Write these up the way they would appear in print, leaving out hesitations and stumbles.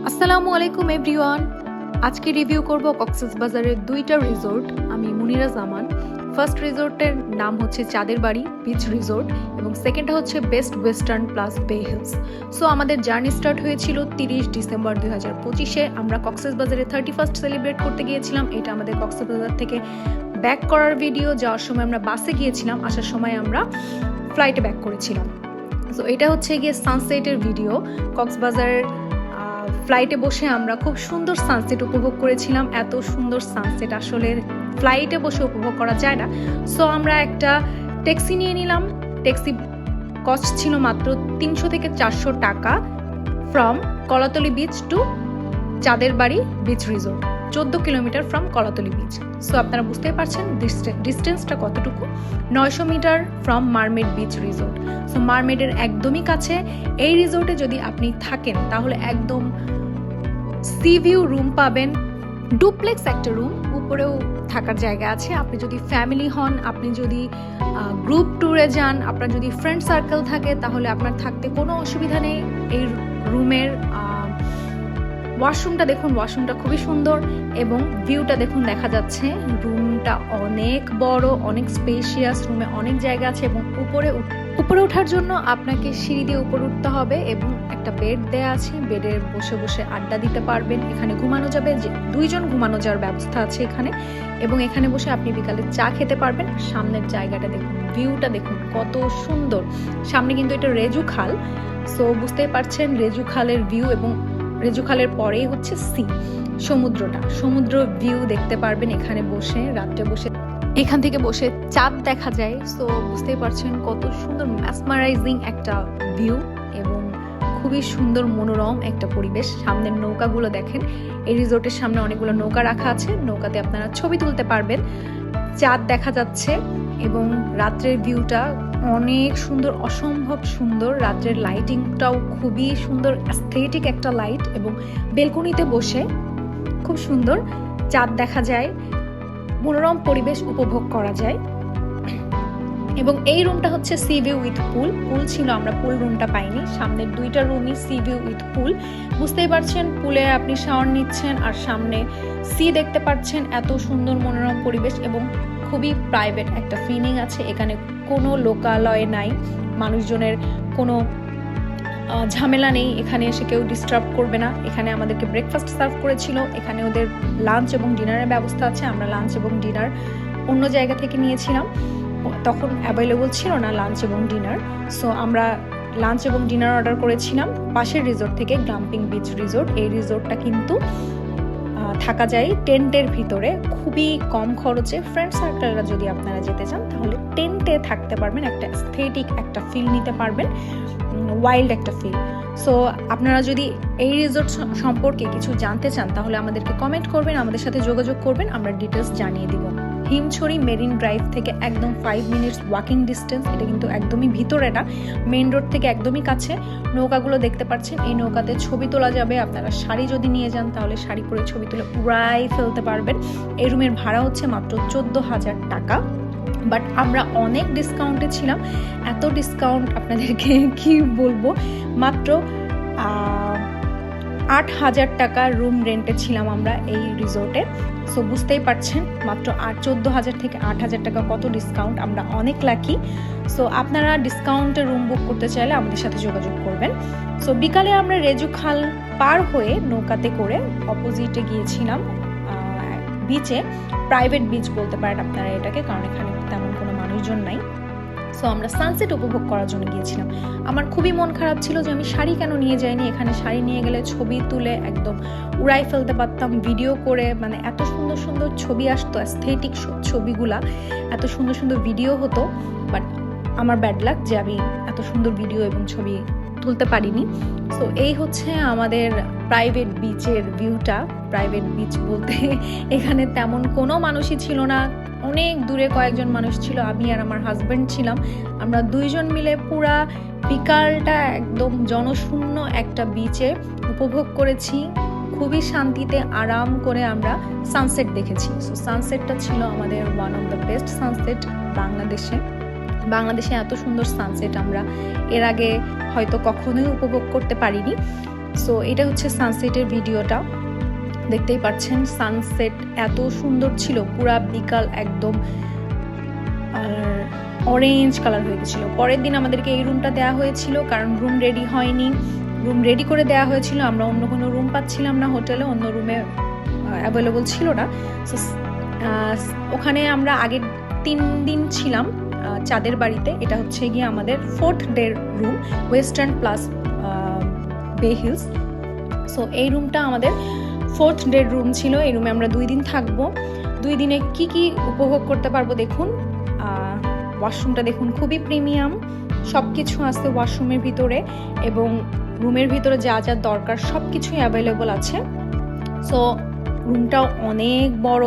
আসসালামু আলাইকুম এভরিওয়ান। আজকে রিভিউ করব কক্সবাজারের দুইটা রিসোর্ট। আমি মুনিরা জামান। ফার্স্ট রিসোর্টের নাম হচ্ছে চাঁদের বাড়ি বিচ রিসোর্ট এবং সেকেন্ডটা হচ্ছে বেস্ট ওয়েস্টার্ন প্লাস বে হিলস। সো আমাদের জার্নি স্টার্ট হয়েছিল 30 ডিসেম্বর 2025-এ। আমরা কক্সবাজারে 31st সেলিব্রেট করতে গিয়েছিলাম। এটা আমাদের কক্সবাজার থেকে ব্যাক করার ভিডিও। যাওয়ার সময় আমরা বাসে গিয়েছিলাম, আসার সময় আমরা ফ্লাইটে ব্যাক করেছিলাম। সো এটা হচ্ছে গিয়ে সানসেটের ভিডিও। কক্সবাজারের ফ্লাইটে বসে আমরা খুব সুন্দর সানসেট উপভোগ করেছিলাম। এত সুন্দর সানসেট আসলে ফ্লাইটে বসে উপভোগ করা যায় না। সো আমরা একটা ট্যাক্সি নিয়ে নিলাম। ট্যাক্সি কস্ট ছিল মাত্র 300 থেকে 400 টাকা ফ্রম কলাতলি বিচ টু চাঁদের বাড়ি beach resort, 14 kilometre from Kolatoli beach. So আপনারা বুঝতেই পারছেন ডিস্টেন্সটা কতটুকু। 900 metre from mermaid beach resort. So মারমেডের একদমই কাছে। এই রিসোর্টে যদি আপনি থাকেন তাহলে একদম সি ভিউ রুম পাবেন, ডুপ্লেক্স একটা রুম, উপরেও থাকার জায়গা আছে। আপনি যদি ফ্যামিলি হন, আপনি যদি গ্রুপ ট্যুরে যান, আপনার যদি ফ্রেন্ড সার্কেল থাকে, তাহলে আপনার থাকতে কোনো অসুবিধা নেই। এই রুমের ওয়াশরুমটা দেখুন, ওয়াশরুমটা খুবই সুন্দর এবং ভিউটা দেখুন, দেখা যাচ্ছে রুমটা অনেক বড়, অনেক স্পেশিয়াস। রুমে অনেক জায়গা আছে এবং উপরে ওঠার জন্য আপনাকে সিঁড়ি দিয়ে উপরে উঠতে হবে এবং একটা বেড দেয়া আছে। বেডে বসে বসে আড্ডা দিতে পারবেন। এখানে ঘুমানো যাবে, যে 2 জন ঘুমানো যাওয়ার ব্যবস্থা আছে এখানে, এবং এখানে বসে আপনি বিকালে চা খেতে পারবেন। সামনের জায়গাটা দেখুন, ভিউটা দেখুন কত সুন্দর। সামনে কিন্তু এটা রেজু খাল। সো বুঝতেই পারছেন রেজু খালের ভিউ, এবং রেজু খালের পরেই হচ্ছে সমুদ্র ভিউ দেখতে পারবেন এখানে বসে। রাত্রে বসে এখান থেকে বসে চাঁদ দেখা যায়। সো বুঝতেই পারছেন কত সুন্দর ম্যাসমারাইজিং একটা ভিউ এবং খুবই সুন্দর মনোরম একটা পরিবেশ। সামনের নৌকাগুলো দেখেন, এই রিসোর্টের সামনে অনেকগুলো নৌকা রাখা আছে। নৌকাতে আপনারা ছবি তুলতে পারবেন। চাঁদ দেখা যাচ্ছে এবং রাত্রের ভিউটা অনেক সুন্দর, অসম্ভব সুন্দর। রাত্রের লাইটিংটাও খুবই সুন্দর, অ্যাস্থেটিক একটা লাইট, এবং বেলকনিতে বসে খুব সুন্দর চাঁদ দেখা যায়, মনোরম পরিবেশ উপভোগ করা যায়। এবং এই রুমটা হচ্ছে সি ভিউ উইথ পুল ছিল, আমরা পুল রুমটা পাইনি। সামনের 2টা রুমই সি ভিউ উইথ পুল। বুঝতেই পারছেন পুলে আপনি শাওয়ার নিচ্ছেন আর সামনে সি দেখতে পাচ্ছেন। এত সুন্দর মনোরম পরিবেশ এবং খুবই প্রাইভেট একটা ফিলিং আছে এখানে। কোনো লোকালয় নাই, মানুষজনের কোনো ঝামেলা নেই। এখানে এসে কেউ ডিস্টার্ব করবে না। এখানে আমাদেরকে ব্রেকফাস্ট সার্ভ করেছিল। এখানে ওদের লাঞ্চ এবং ডিনারের ব্যবস্থা আছে। আমরা লাঞ্চ এবং ডিনার অন্য জায়গা থেকে নিয়েছিলাম, তখন অ্যাভেলেবল ছিল না লাঞ্চ এবং ডিনার। সো আমরা লাঞ্চ এবং ডিনার অর্ডার করেছিলাম পাশের রিসোর্ট থেকে, গ্লাম্পিং বিচ রিসোর্ট। এই রিসোর্টটা কিন্তু থাকা যায় টেন্টের ভিতরে খুবই কম খরচে। ফ্রেন্ড সার্কেলরা যদি আপনারা যেতে চান তাহলে টেন্টে থাকতে পারবেন, একটা এস্থেটিক একটা ফিল নিতে পারবেন, ওয়াইল্ড একটা ফিল। সো আপনারা যদি এই রিসোর্ট সম্পর্কে কিছু জানতে চান তাহলে আমাদেরকে কমেন্ট করবেন, আমাদের সাথে যোগাযোগ করবেন, আমরা ডিটেলস জানিয়ে দিব। হিমছড়ি মেরিন ড্রাইভ থেকে একদম 5 মিনিটস ওয়াকিং ডিস্টেন্স। এটা কিন্তু একদমই ভিতরে না, মেইন রোড থেকে একদমই কাছে। নৌকাগুলো দেখতে পাচ্ছেন, এই নৌকাতে ছবি তোলা যাবে। আপনারা শাড়ি যদি নিয়ে যান তাহলে শাড়ি পরে ছবি তুলে উড়াই ফেলতে পারবেন। এই রুমের ভাড়া হচ্ছে মাত্র 14,000 টাকা। বাট আমরা অনেক ডিসকাউন্টে ছিলাম। এত ডিসকাউন্ট আপনাদেরকে কি বলবো, মাত্র 8,000 টাকা রুম রেন্টে ছিলাম আমরা এই রিসোর্টে। সো বুঝতেই পারছেন মাত্র 14,000 থেকে 8,000 টাকা কত ডিসকাউন্ট। আমরা অনেক লাকি। সো আপনারা ডিসকাউন্টে রুম বুক করতে চাইলে আমাদের সাথে যোগাযোগ করবেন। সো বিকালে আমরা রেজু খাল পার হয়ে নৌকাতে করে অপোজিটে গিয়েছিলাম বিচে। প্রাইভেট বিচ বলতে পারেন আপনারা এটাকে, কারণ এখানে তেমন কোনো মানুষজন নাই। সো আমরা সানসেট উপভোগ করার জন্য গিয়েছিলাম। আমার খুবই মন খারাপ ছিল যে আমি শাড়ি কেন নিয়ে যাইনি। এখানে শাড়ি নিয়ে গেলে ছবি তুলে একদম উড়াই ফেলতে পারতাম, ভিডিও করে, মানে এত সুন্দর সুন্দর ছবি আসতো, অ্যাস্থেটিক ছবিগুলা, এত সুন্দর সুন্দর ভিডিও হতো। বাট আমার ব্যাড লাক যে আমি এত সুন্দর ভিডিও এবং ছবি তুলতে পারিনি। সো এই হচ্ছে আমাদের প্রাইভেট বিচের ভিউটা। প্রাইভেট বিচ বলতে এখানে তেমন কোনো মানুষই ছিল না, অনেক দূরে কয়েকজন মানুষ ছিল। আমি আর আমার হাজব্যান্ড ছিলাম। আমরা 2 জন মিলে পুরা বিকালটা একদম জনশূন্য একটা বিচে উপভোগ করেছি। খুবই শান্তিতে আরাম করে আমরা সানসেট দেখেছি। সো সানসেটটা ছিল আমাদের one of the best sunset বাংলাদেশে। এত সুন্দর সানসেট আমরা এর আগে হয়তো কখনোই উপভোগ করতে পারিনি। সো এটা হচ্ছে সানসেটের ভিডিওটা, দেখতেই পাচ্ছেন সানসেট এত সুন্দর ছিল, পুরা বিকাল একদম অরেঞ্জ কালার হয়ে গেছিল। পরের দিন আমাদেরকে এই রুমটা দেওয়া হয়েছিল, কারণ রুম রেডি হয়নি, রুম রেডি করে দেওয়া হয়েছিল, আমরা অন্য কোনো রুম পাচ্ছিলাম না হোটেলে, অন্য রুমে অ্যাভেলেবল ছিল না। সো ওখানে আমরা আগের 3 দিন ছিলাম চাঁদের বাড়িতে। এটা হচ্ছে গিয়ে আমাদের 4th day room, western plus বে হিলস। সো এই রুমটা আমাদের 4th ডে রুম ছিল। এই রুমে আমরা 2 দিন থাকবো। 2 দিনে কি কি উপভোগ করতে পারবো দেখুন। ওয়াশরুমটা দেখুন, খুবই প্রিমিয়াম, সব কিছু আছে ওয়াশরুমের ভিতরে, এবং রুমের ভিতরে যা যা দরকার সব কিছুই অ্যাভেলেবল আছে। সো রুমটাও অনেক বড়।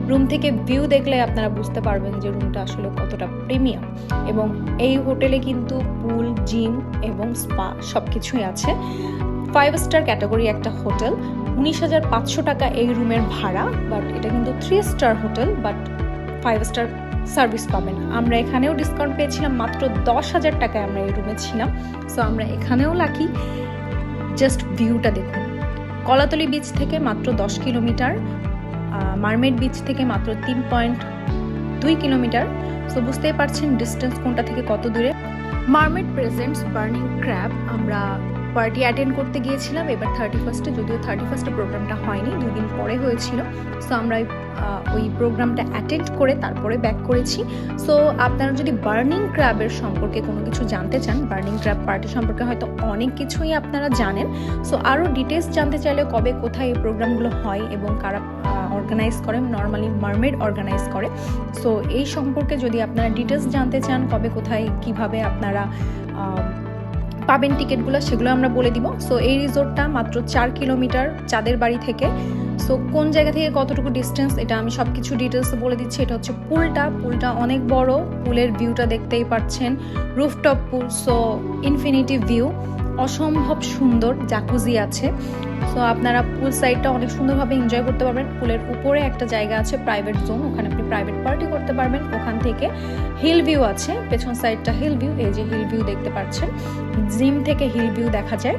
রুম থেকে ভিউ দেখলে আপনারা বুঝতে পারবেন যে রুমটা আসলে কতটা প্রিমিয়াম। এবং এই হোটেলে কিন্তু পুল, জিম এবং স্পা সব কিছুই আছে। 5 স্টার ক্যাটাগরি একটা হোটেল। 19,500 টাকা এই রুমের ভাড়া, বাট এটা কিন্তু 3 star hotel, but 5 star service পাবেন। আমরা এখানেও ডিসকাউন্ট পেয়েছিলাম, মাত্র 10,000 টাকায় আমরা এই রুমে ছিলাম। সো আমরা এখানেও লাকি। জাস্ট ভিউটা দেখুন, কলাতলি বিচ থেকে মাত্র 10 কিলোমিটার, মারমেড বিচ থেকে মাত্র 3.2 কিলোমিটার। সো বুঝতেই পারছেন ডিস্টেন্স কোনটা থেকে কত দূরে। মারমেড প্রেজেন্টস বার্নিং ক্র্যাব আমরা পার্টি অ্যাটেন্ড করতে গিয়েছিলাম এবার 31-এ, যদিও 31-এ প্রোগ্রামটা হয়নি, 2 দিন পরে হয়েছিল। সো আমরা ওই প্রোগ্রামটা অ্যাটেন্ড করে তারপরে ব্যাক করেছি। সো আপনারা যদি বার্নিং ক্র্যাবের সম্পর্কে কোনো কিছু জানতে চান, বার্নিং ক্র্যাব পার্টি সম্পর্কে হয়তো অনেক কিছুই আপনারা জানেন। সো আরও ডিটেলস জানতে চাইলে কবে কোথায় এই প্রোগ্রামগুলো হয় এবং কারা অর্গানাইজ করে, নর্মালি মারমেড অর্গানাইজ করে। সো এই সম্পর্কে যদি আপনারা ডিটেলস জানতে চান, কবে কোথায় কিভাবে আপনারা পাবেন টিকিটগুলো, সেগুলো আমরা বলে দিব। সো এই রিসোর্টটা মাত্র 4 কিলোমিটার চাঁদের বাড়ি থেকে। সো কোন জায়গা থেকে কতটুকু ডিস্টেন্স এটা আমি সব কিছু ডিটেলস বলে দিচ্ছি। এটা হচ্ছে পুলটা অনেক বড়, পুলের ভিউটা দেখতেই পাচ্ছেন, রুফটপ পুল, সো ইনফিনিটি ভিউ, অসম্ভব সুন্দর, জাকুজি আছে। সো আপনারা পুল সাইডটা অনেক সুন্দরভাবে এনজয় করতে পারবেন। পুলের উপরে একটা জায়গা আছে প্রাইভেট জোন, ওখানে আপনি প্রাইভেট পার্টি করতে পারবেন। ওখান থেকে হিল ভিউ আছে, পেছন সাইডটা হিল ভিউ, এই যে হিল ভিউ দেখতে পাচ্ছেন, জিম থেকে হিল ভিউ দেখা যায়।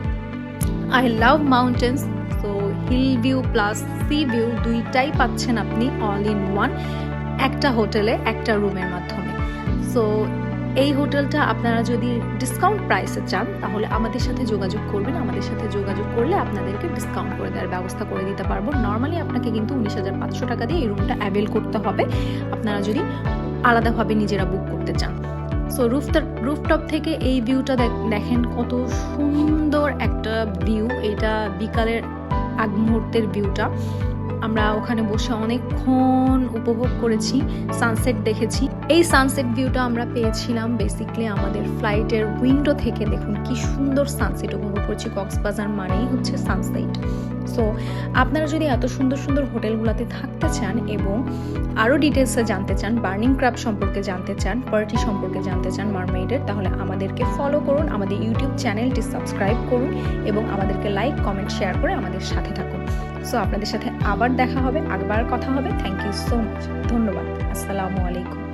I love mountains, so hill view plus sea view দুইটাই পাচ্ছেন আপনি অল ইন ওয়ান একটা হোটেলে, একটা রুমের মাধ্যমে। সো এই হোটেলটা আপনারা যদি ডিসকাউন্ট প্রাইসে চান তাহলে আমাদের সাথে যোগাযোগ করবেন। আমাদের সাথে যোগাযোগ করলে আপনাদেরকে ডিসকাউন্ট করে দেওয়ার ব্যবস্থা করে দিতে পারবো। নর্মালি আপনাকে কিন্তু 19,500 টাকা দিয়ে এই রুমটা অ্যাভেল করতে হবে, আপনারা যদি আলাদাভাবে নিজেরা বুক করতে চান। সো রুফটপ থেকে এই ভিউটা দেখেন, কত সুন্দর একটা ভিউ। এটা বিকালের আগ মুহূর্তের ভিউটা। আমরা ওখানে বসে অনেকক্ষণ উপভোগ করেছি, সানসেট দেখেছি। এই সানসেট ভিউটা আমরা পেয়েছিলাম বেসিক্যালি আমাদের ফ্লাইটের উইন্ডো থেকে। দেখুন কি সুন্দর সানসেট উপভোগ করছি। কক্সবাজার মানেই হচ্ছে সানসেট। সো আপনারা যদি এত সুন্দর সুন্দর হোটেলগুলোতে থাকতে চান এবং আরও ডিটেলসে জানতে চান, বার্নিং ক্র্যাব সম্পর্কে জানতে চান, পার্টি সম্পর্কে জানতে চান মারমেইডের, তাহলে আমাদেরকে ফলো করুন, আমাদের ইউটিউব চ্যানেলটি সাবস্ক্রাইব করুন এবং আমাদেরকে লাইক, কমেন্ট, শেয়ার করে আমাদের সাথে থাকুন। সো আপনাদের সাথে আবার দেখা হবে, আবার কথা হবে। থ্যাংক ইউ সো মাচ, ধন্যবাদ, আসসালামু আলাইকুম।